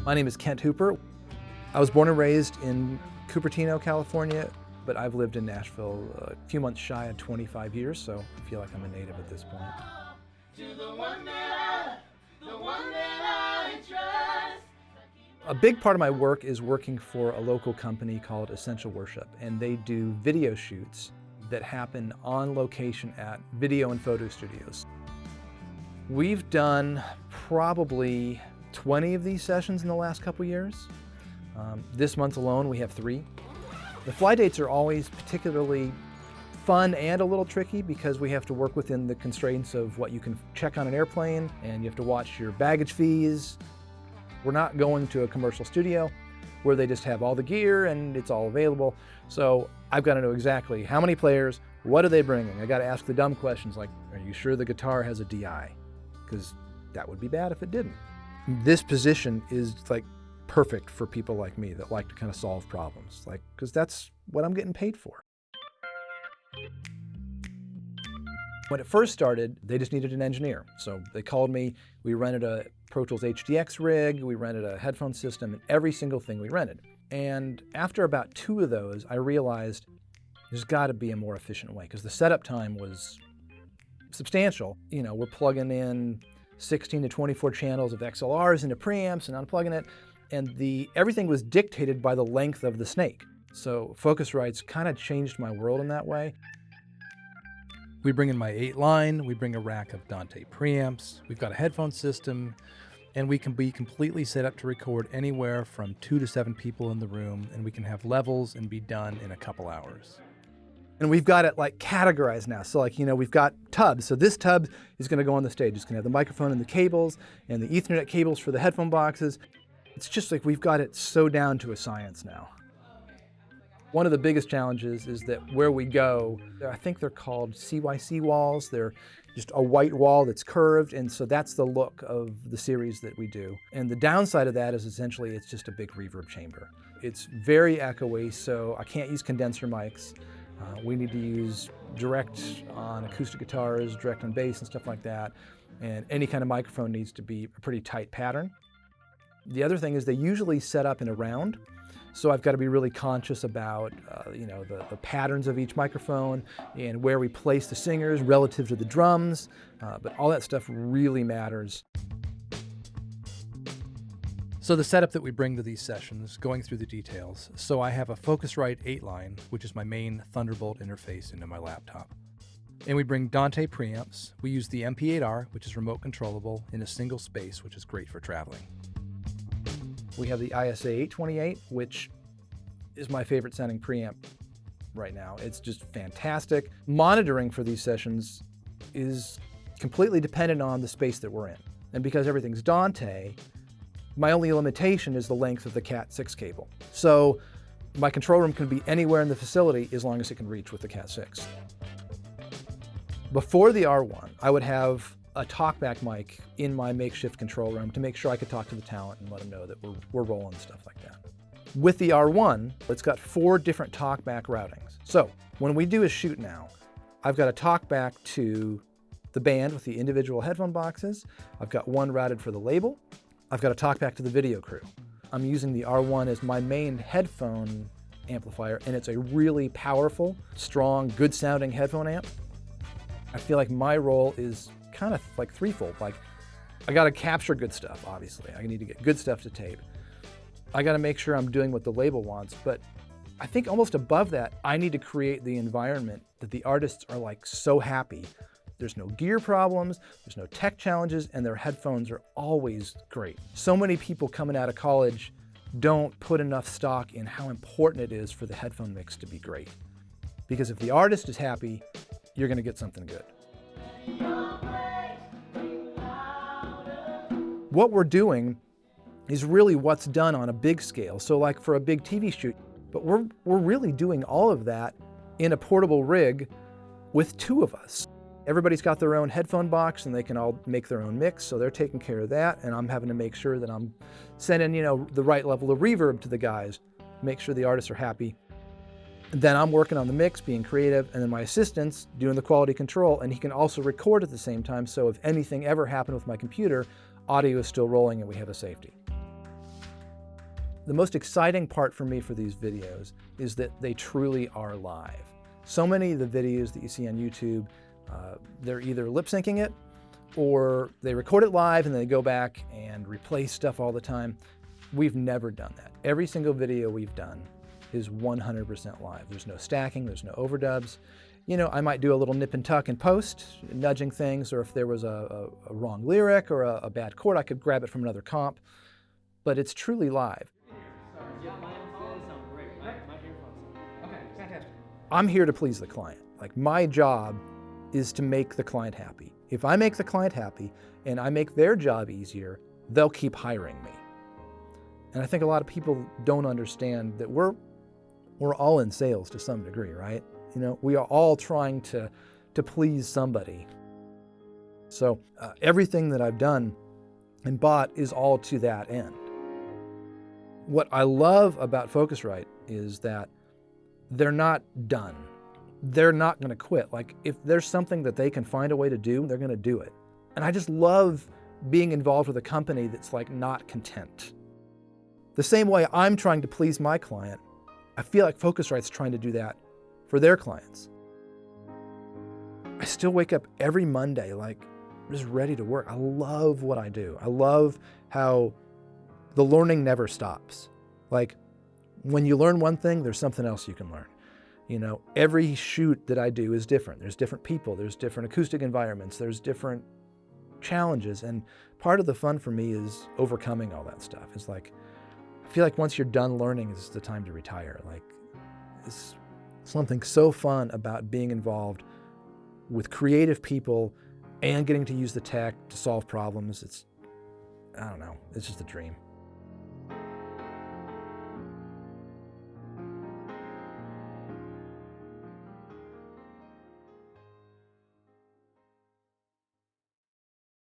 My name is Kent Hooper. I was born and raised in Cupertino, California, but I've lived in Nashville a few months shy of 25 years, so I feel like I'm a native at this point. A big part of my work is working for a local company called Essential Worship, and they do video shoots that happen on location at video and photo studios. We've done probably 20 of these sessions in the last couple years. This month alone, we have 3. The fly dates are always particularly fun and a little tricky because we have to work within the constraints of what you can check on an airplane, and you have to watch your baggage fees. We're not going to a commercial studio where they just have all the gear and it's all available. So I've got to know exactly how many players, what are they bringing? I got to ask the dumb questions like, are you sure the guitar has a DI? Because that would be bad if it didn't. This position is like perfect for people like me that like to kind of solve problems, like, because that's what I'm getting paid for. When it first started, they just needed an engineer. So they called me, we rented a Pro Tools HDX rig, we rented a headphone system, and every single thing we rented. And after about 2 of those, I realized there's gotta be a more efficient way, because the setup time was substantial. You know, we're plugging in 16 to 24 channels of XLRs into preamps and unplugging it, and everything was dictated by the length of the snake. So Focusrite's kind of changed my world in that way. We bring in my 8-line, we bring a rack of Dante preamps, we've got a headphone system, and we can be completely set up to record anywhere from 2 to 7 people in the room, and we can have levels and be done in a couple hours. And we've got it like categorized now. So like, you know, we've got tubs. So this tub is gonna go on the stage. It's gonna have the microphone and the cables and the Ethernet cables for the headphone boxes. It's just like we've got it so down to a science now. One of the biggest challenges is that where we go, I think they're called CYC walls. They're just a white wall that's curved, and so that's the look of the series that we do. And the downside of that is essentially it's just a big reverb chamber. It's very echoey, so I can't use condenser mics. We need to use direct on acoustic guitars, direct on bass and stuff like that. And any kind of microphone needs to be a pretty tight pattern. The other thing is they usually set up in a round. So I've got to be really conscious about you know, the patterns of each microphone and where we place the singers relative to the drums, but all that stuff really matters. So the setup that we bring to these sessions, going through the details. So I have a Focusrite 8-line, which is my main Thunderbolt interface into my laptop. And we bring Dante preamps. We use the MP8R, which is remote controllable in a single space, which is great for traveling. We have the ISA 828, which is my favorite sounding preamp right now. It's just fantastic. Monitoring for these sessions is completely dependent on the space that we're in. And because everything's Dante, my only limitation is the length of the Cat 6 cable. So my control room can be anywhere in the facility as long as it can reach with the Cat 6. Before the R1, I would have a talkback mic in my makeshift control room to make sure I could talk to the talent and let them know that we're rolling and stuff like that. With the R1, it's got 4 different talkback routings. So when we do a shoot now, I've got a talkback to the band with the individual headphone boxes. I've got one routed for the label. I've got a talkback to the video crew. I'm using the R1 as my main headphone amplifier, and it's a really powerful, strong, good sounding headphone amp. I feel like my role is kind of like threefold. Like, I gotta capture good stuff, obviously. I need to get good stuff to tape. I gotta make sure I'm doing what the label wants, but I think almost above that, I need to create the environment that the artists are like so happy. There's no gear problems, there's no tech challenges, and their headphones are always great. So many people coming out of college don't put enough stock in how important it is for the headphone mix to be great. Because if the artist is happy, you're gonna get something good. What we're doing is really what's done on a big scale. So like for a big TV shoot, but we're really doing all of that in a portable rig with 2 of us. Everybody's got their own headphone box and they can all make their own mix, so they're taking care of that, and I'm having to make sure that I'm sending, you know, the right level of reverb to the guys, make sure the artists are happy. And then I'm working on the mix, being creative, and then my assistant's doing the quality control, and he can also record at the same time, so if anything ever happened with my computer, audio is still rolling and we have a safety. The most exciting part for me for these videos is that they truly are live. So many of the videos that you see on YouTube, they're either lip syncing it or they record it live and then they go back and replace stuff all the time. We've never done that. Every single video we've done is 100% live. There's no stacking, there's no overdubs. You know, I might do a little nip and tuck in post, nudging things, or if there was a wrong lyric or a bad chord, I could grab it from another comp, but it's truly live. Yeah, my earphones sound great. My earphones. Okay, fantastic. I'm here to please the client. Like, my job is to make the client happy. If I make the client happy and I make their job easier, they'll keep hiring me. And I think a lot of people don't understand that we're all in sales to some degree, right? You know, we are all trying to please somebody. So everything that I've done and bought is all to that end. What I love about Focusrite is that they're not done. They're not going to quit. Like, if there's something that they can find a way to do, they're going to do it. And I just love being involved with a company that's like not content. The same way I'm trying to please my client, I feel like Focusrite's trying to do that for their clients. I still wake up every Monday like just ready to work. I love what I do. I love how the learning never stops. Like, when you learn one thing, there's something else you can learn. You know, every shoot that I do is different. There's different people, there's different acoustic environments, there's different challenges. And part of the fun for me is overcoming all that stuff. It's like, I feel like once you're done learning, it's the time to retire. Like, it's something so fun about being involved with creative people and getting to use the tech to solve problems. I don't know, it's just a dream.